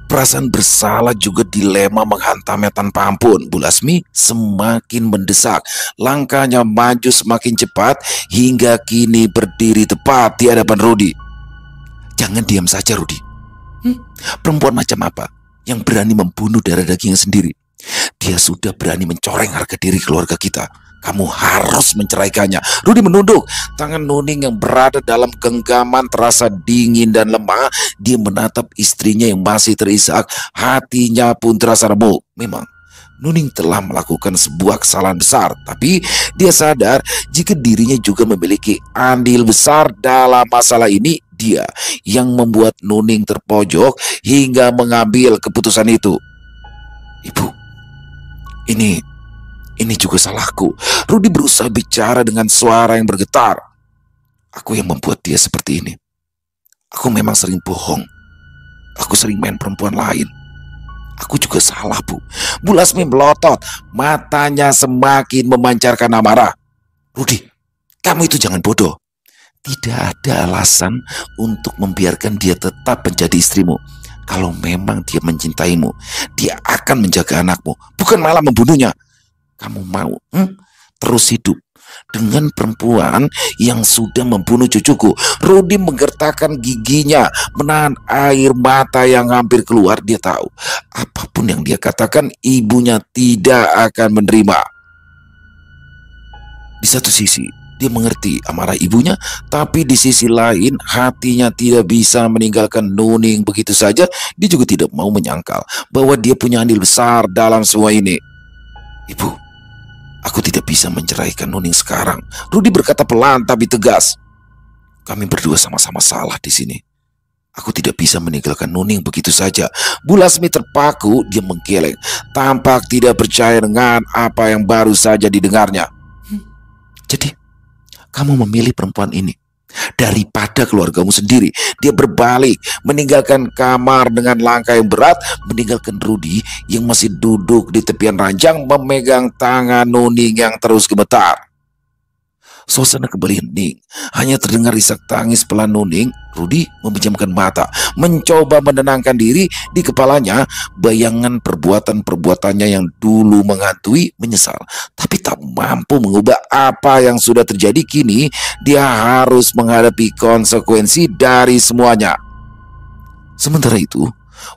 Perasaan bersalah juga dilema menghantamnya tanpa ampun. Bu Lasmi semakin mendesak. Langkahnya maju semakin cepat hingga kini berdiri tepat di hadapan Rudi. Jangan diam saja, Rudi. Perempuan macam apa yang berani membunuh darah dagingnya sendiri? Dia sudah berani mencoreng harga diri keluarga kita. Kamu harus menceraikannya. Rudi menunduk. Tangan Nuning yang berada dalam genggaman terasa dingin dan lemah. Dia menatap istrinya yang masih terisak. Hatinya pun terasa remuk. Memang Nuning telah melakukan sebuah kesalahan besar, tapi dia sadar jika dirinya juga memiliki andil besar dalam masalah ini. Dia yang membuat Nuning terpojok hingga mengambil keputusan itu. Ibu, ini juga salahku. Rudi berusaha bicara dengan suara yang bergetar. Aku yang membuat dia seperti ini. Aku memang sering bohong. Aku sering main perempuan lain. Aku juga salah, Bu. Bu Lasmi melotot. Matanya semakin memancarkan amarah. Rudi, kamu itu jangan bodoh. Tidak ada alasan untuk membiarkan dia tetap menjadi istrimu. Kalau memang dia mencintaimu, dia akan menjaga anakmu, bukan malah membunuhnya. Kamu mau terus hidup dengan perempuan yang sudah membunuh cucuku? Rudi menggertakkan giginya, menahan air mata yang hampir keluar. Dia tahu apapun yang dia katakan ibunya tidak akan menerima. Di satu sisi dia mengerti amarah ibunya, tapi di sisi lain hatinya tidak bisa meninggalkan Nuning begitu saja. Dia juga tidak mau menyangkal bahwa dia punya andil besar dalam semua ini. Ibu, aku tidak bisa menceraikan Nuning sekarang. Rudi berkata pelan tapi tegas. Kami berdua sama-sama salah di sini. Aku tidak bisa meninggalkan Nuning begitu saja. Bu Lasmi terpaku. Dia menggeleng, tampak tidak percaya dengan apa yang baru saja didengarnya. Jadi, kamu memilih perempuan ini daripada keluargamu sendiri. Dia berbalik, meninggalkan kamar dengan langkah yang berat, meninggalkan Rudi yang masih duduk di tepian ranjang memegang tangan Nuning yang terus gemetar. Suasana kembali hening, hanya terdengar isak tangis pelan Nuning. Rudi memejamkan mata, mencoba menenangkan diri. Di kepalanya bayangan perbuatan-perbuatannya yang dulu menghantui menyesal, tapi tak mampu mengubah apa yang sudah terjadi. Kini dia harus menghadapi konsekuensi dari semuanya. Sementara itu,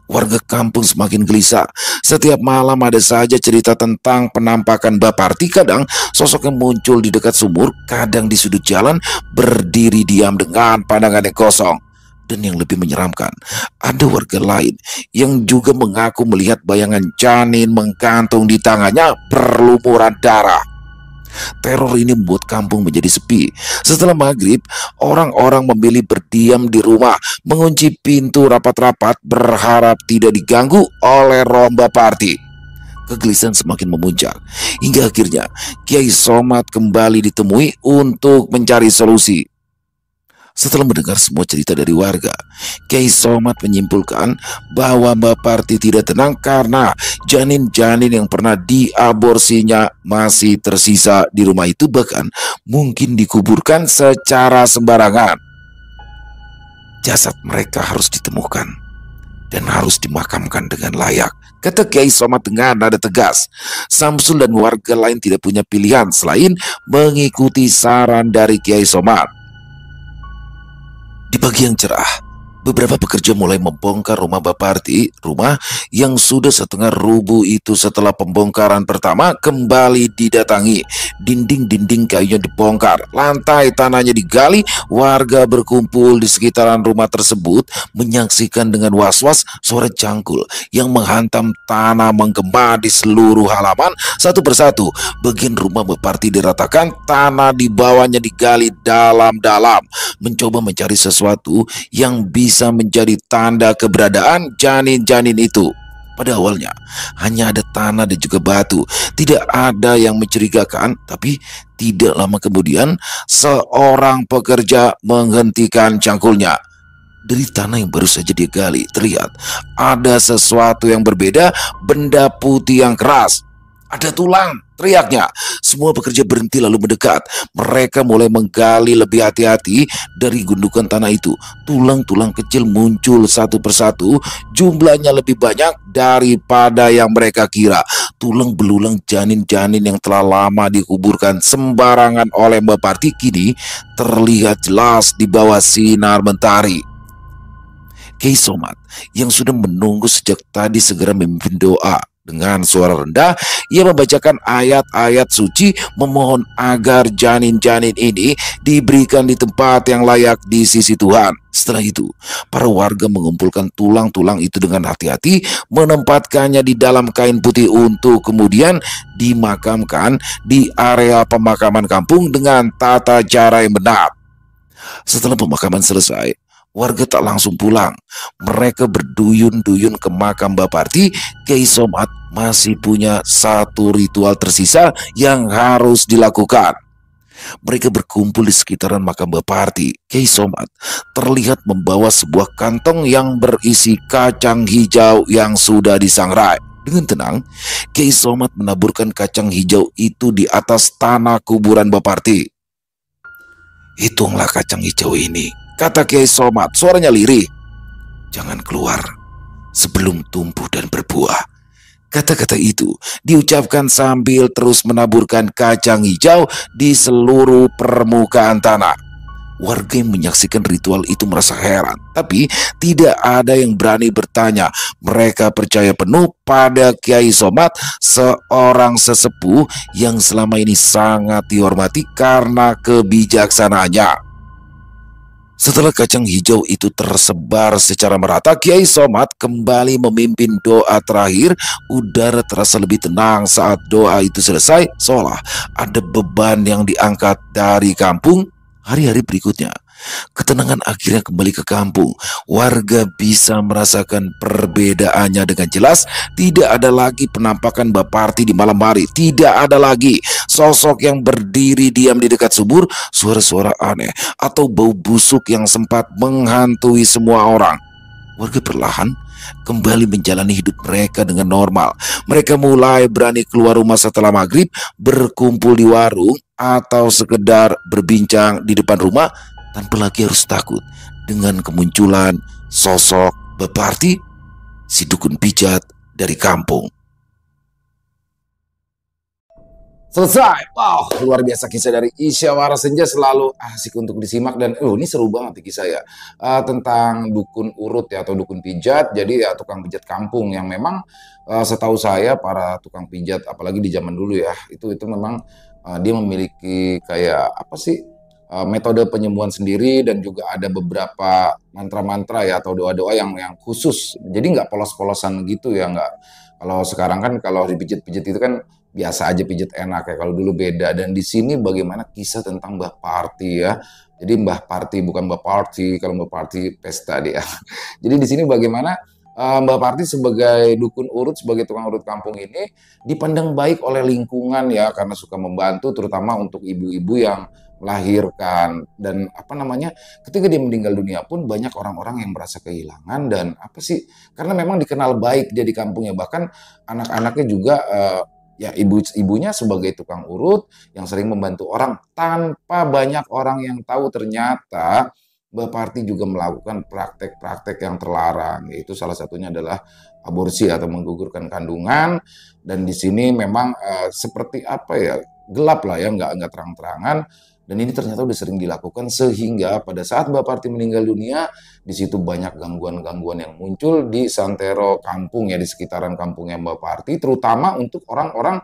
warga kampung semakin gelisah. Setiap malam ada saja cerita tentang penampakan Baparti. Kadang sosoknya muncul di dekat sumur, kadang di sudut jalan, berdiri diam dengan pandangan yang kosong. Dan yang lebih menyeramkan, ada warga lain yang juga mengaku melihat bayangan janin menggantung di tangannya berlumuran darah. Teror ini membuat kampung menjadi sepi. Setelah maghrib, orang-orang memilih berdiam di rumah, mengunci pintu rapat-rapat, berharap tidak diganggu oleh roh Baparti. Kegelisahan semakin memuncak, hingga akhirnya Kiai Somad kembali ditemui untuk mencari solusi. Setelah mendengar semua cerita dari warga, Kiai Somad menyimpulkan bahwa Mbak Parti tidak tenang karena janin-janin yang pernah diaborsinya masih tersisa di rumah itu, bahkan mungkin dikuburkan secara sembarangan. Jasad mereka harus ditemukan dan harus dimakamkan dengan layak, kata Kiai Somad dengan nada tegas. Samsul dan warga lain tidak punya pilihan selain mengikuti saran dari Kiai Somad. Di pagi yang cerah, beberapa pekerja mulai membongkar rumah Baparti. Rumah yang sudah setengah rubuh itu setelah pembongkaran pertama kembali didatangi. Dinding-dinding kayunya dibongkar, lantai tanahnya digali. Warga berkumpul di sekitaran rumah tersebut menyaksikan dengan was-was suara cangkul yang menghantam tanah menggema di seluruh halaman. Satu persatu bagian rumah Baparti diratakan, tanah di bawahnya digali dalam-dalam, mencoba mencari sesuatu yang bisa menjadi tanda keberadaan janin-janin itu. Pada awalnya hanya ada tanah dan juga batu, tidak ada yang mencurigakan. Tapi tidak lama kemudian seorang pekerja menghentikan cangkulnya. Dari tanah yang baru saja dia gali terlihat ada sesuatu yang berbeda, benda putih yang keras. Ada tulang, teriaknya. Semua pekerja berhenti lalu mendekat. Mereka mulai menggali lebih hati-hati. Dari gundukan tanah itu, tulang-tulang kecil muncul satu persatu. Jumlahnya lebih banyak daripada yang mereka kira. Tulang belulang janin-janin yang telah lama dikuburkan sembarangan oleh Mbak Parti kini terlihat jelas di bawah sinar mentari. Kiai Somad yang sudah menunggu sejak tadi segera memimpin doa. Dengan suara rendah, ia membacakan ayat-ayat suci, memohon agar janin-janin ini diberikan di tempat yang layak di sisi Tuhan. Setelah itu, para warga mengumpulkan tulang-tulang itu dengan hati-hati, menempatkannya di dalam kain putih untuk kemudian dimakamkan di area pemakaman kampung dengan tata cara yang benar. Setelah pemakaman selesai, warga tak langsung pulang. Mereka berduyun-duyun ke makam Baparti. Kiai Somad masih punya satu ritual tersisa yang harus dilakukan. Mereka berkumpul di sekitaran makam Baparti. Kiai Somad terlihat membawa sebuah kantong yang berisi kacang hijau yang sudah disangrai. Dengan tenang, Kiai Somad menaburkan kacang hijau itu di atas tanah kuburan Baparti. Hitunglah kacang hijau ini, kata Kiai Somad, suaranya lirih. Jangan keluar sebelum tumbuh dan berbuah. Kata-kata itu diucapkan sambil terus menaburkan kacang hijau di seluruh permukaan tanah. Warga yang menyaksikan ritual itu merasa heran, tapi tidak ada yang berani bertanya. Mereka percaya penuh pada Kiai Somad, seorang sesepuh yang selama ini sangat dihormati karena kebijaksanaannya. Setelah kacang hijau itu tersebar secara merata, Kiai Somad kembali memimpin doa terakhir. Udara terasa lebih tenang saat doa itu selesai, seolah ada beban yang diangkat dari kampung. Hari-hari berikutnya, ketenangan akhirnya kembali ke kampung. Warga bisa merasakan perbedaannya dengan jelas. Tidak ada lagi penampakan Baparti di malam hari. Tidak ada lagi sosok yang berdiri diam di dekat sumur. Suara-suara aneh atau bau busuk yang sempat menghantui semua orang. Warga perlahan kembali menjalani hidup mereka dengan normal. Mereka mulai berani keluar rumah setelah maghrib, berkumpul di warung, atau sekedar berbincang di depan rumah tanpa lagi harus takut dengan kemunculan sosok Baparti, si dukun pijat dari kampung. Selesai. Wow, luar biasa kisah dari Isyawara Senja, selalu asik untuk disimak. Dan ini seru banget kisah ya, tentang dukun urut ya, atau dukun pijat. Jadi ya tukang pijat kampung yang memang setahu saya para tukang pijat apalagi di zaman dulu ya, itu memang dia memiliki kayak apa sih, metode penyembuhan sendiri, dan juga ada beberapa mantra-mantra ya atau doa-doa yang khusus. Jadi nggak polos-polosan gitu ya, nggak. Kalau sekarang kan kalau dipijit-pijit itu kan biasa aja, pijit enak ya. Kalau dulu beda. Dan di sini bagaimana kisah tentang Mbah Parti ya. Jadi Mbah Parti bukan Mbah Parti. Kalau Mbah Parti pesta dia. Jadi di sini bagaimana Mbah Parti sebagai dukun urut, sebagai tukang urut kampung ini dipandang baik oleh lingkungan ya, karena suka membantu terutama untuk ibu-ibu yang melahirkan, dan apa namanya, ketika dia meninggal dunia pun banyak orang-orang yang merasa kehilangan dan apa sih, karena memang dikenal baik dia di kampungnya, bahkan anak-anaknya juga ya ibunya sebagai tukang urut yang sering membantu orang tanpa banyak orang yang tahu ternyata Mbak Parti juga melakukan praktek-praktek yang terlarang, yaitu salah satunya adalah aborsi atau menggugurkan kandungan. Dan di sini memang seperti apa ya, gelap lah ya, nggak terang-terangan. Dan ini ternyata udah sering dilakukan sehingga pada saat Mbak Parti meninggal dunia, di situ banyak gangguan-gangguan yang muncul di santero kampung ya, di sekitaran kampungnya Mbak Parti, terutama untuk orang-orang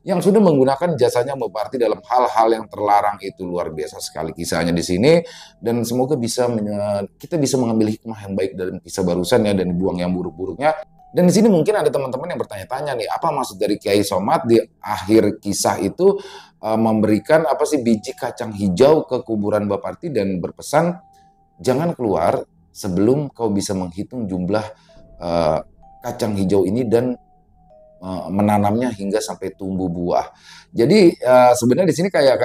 yang sudah menggunakan jasanya Mbak Parti dalam hal-hal yang terlarang itu. Luar biasa sekali kisahnya di sini, dan semoga kita bisa mengambil hikmah yang baik dari kisah barusan ya, dan dibuang yang buruk-buruknya. Dan di sini mungkin ada teman-teman yang bertanya-tanya nih, apa maksud dari Kiai Somad di akhir kisah itu memberikan apa sih biji kacang hijau ke kuburan Mbak Parti dan berpesan jangan keluar sebelum kau bisa menghitung jumlah uh, kacang hijau ini dan menanamnya hingga sampai tumbuh buah. Jadi sebenarnya di sini kayak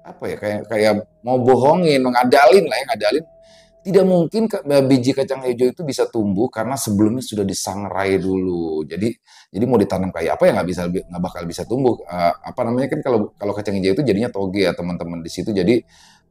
apa ya, kayak mau bohongin, mengadalin lah ya, ngadalin. Tidak mungkin biji kacang hijau itu bisa tumbuh karena sebelumnya sudah disangrai dulu. Jadi mau ditanam kayak apa ya nggak bakal bisa tumbuh. Apa namanya kan kalau kacang hijau itu jadinya toge ya teman-teman di situ. Jadi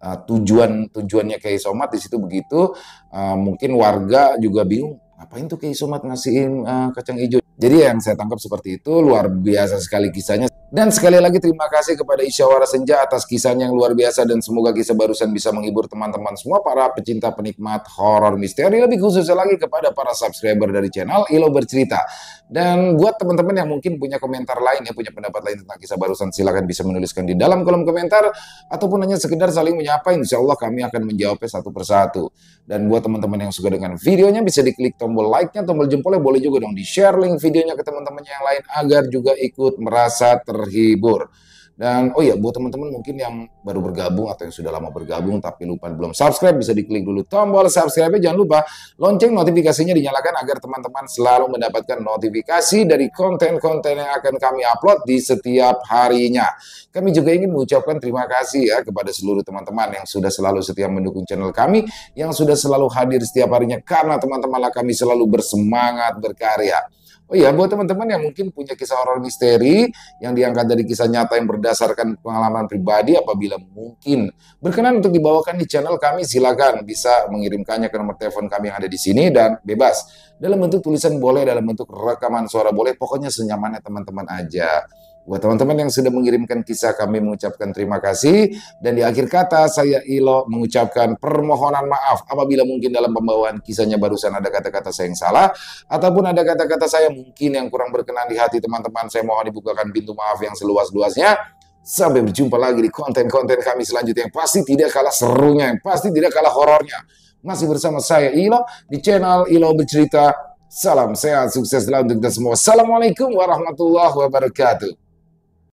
tujuannya Kiai Somad di situ begitu. Mungkin warga juga bingung, ngapain tuh Kiai Somad ngasihin kacang hijau. Jadi yang saya tangkap seperti itu, luar biasa sekali kisahnya. Dan sekali lagi terima kasih kepada Isyawara Senja atas kisahnya yang luar biasa, dan semoga kisah barusan bisa menghibur teman-teman semua para pecinta penikmat horor misteri, lebih khususnya lagi kepada para subscriber dari channel Ilo Bercerita. Dan buat teman-teman yang mungkin punya komentar lain ya, punya pendapat lain tentang kisah barusan, silakan bisa menuliskan di dalam kolom komentar ataupun hanya sekedar saling menyapa. Insya Allah kami akan menjawabnya satu persatu. Dan buat teman-teman yang suka dengan videonya bisa diklik tombol like-nya, tombol jempolnya, boleh juga dong di-share link videonya ke teman-teman yang lain agar juga ikut merasa terhibur. Dan oh ya, buat teman-teman mungkin yang baru bergabung atau yang sudah lama bergabung tapi lupa belum subscribe, bisa diklik dulu tombol subscribe-nya, jangan lupa lonceng notifikasinya dinyalakan agar teman-teman selalu mendapatkan notifikasi dari konten-konten yang akan kami upload di setiap harinya. Kami juga ingin mengucapkan terima kasih ya kepada seluruh teman-teman yang sudah selalu setia mendukung channel kami, yang sudah selalu hadir setiap harinya, karena teman-temanlah kami selalu bersemangat berkarya. Oh iya, buat teman-teman yang mungkin punya kisah horor misteri yang diangkat dari kisah nyata yang berdasarkan pengalaman pribadi, apabila mungkin berkenan untuk dibawakan di channel kami, silakan bisa mengirimkannya ke nomor telepon kami yang ada di sini, dan bebas. Dalam bentuk tulisan boleh, dalam bentuk rekaman suara boleh, pokoknya senyamannya teman-teman aja. Buat teman-teman yang sudah mengirimkan kisah, kami mengucapkan terima kasih. Dan di akhir kata, saya Ilo mengucapkan permohonan maaf apabila mungkin dalam pembawaan kisahnya barusan ada kata-kata saya yang salah, ataupun ada kata-kata saya mungkin yang kurang berkenan di hati teman-teman. Saya mohon dibukakan pintu maaf yang seluas-luasnya. Sampai berjumpa lagi di konten-konten kami selanjutnya yang pasti tidak kalah serunya, yang pasti tidak kalah horornya. Masih bersama saya Ilo di channel Ilo Bercerita. Salam sehat, sukses selalu untuk kita semua. Assalamualaikum warahmatullahi wabarakatuh.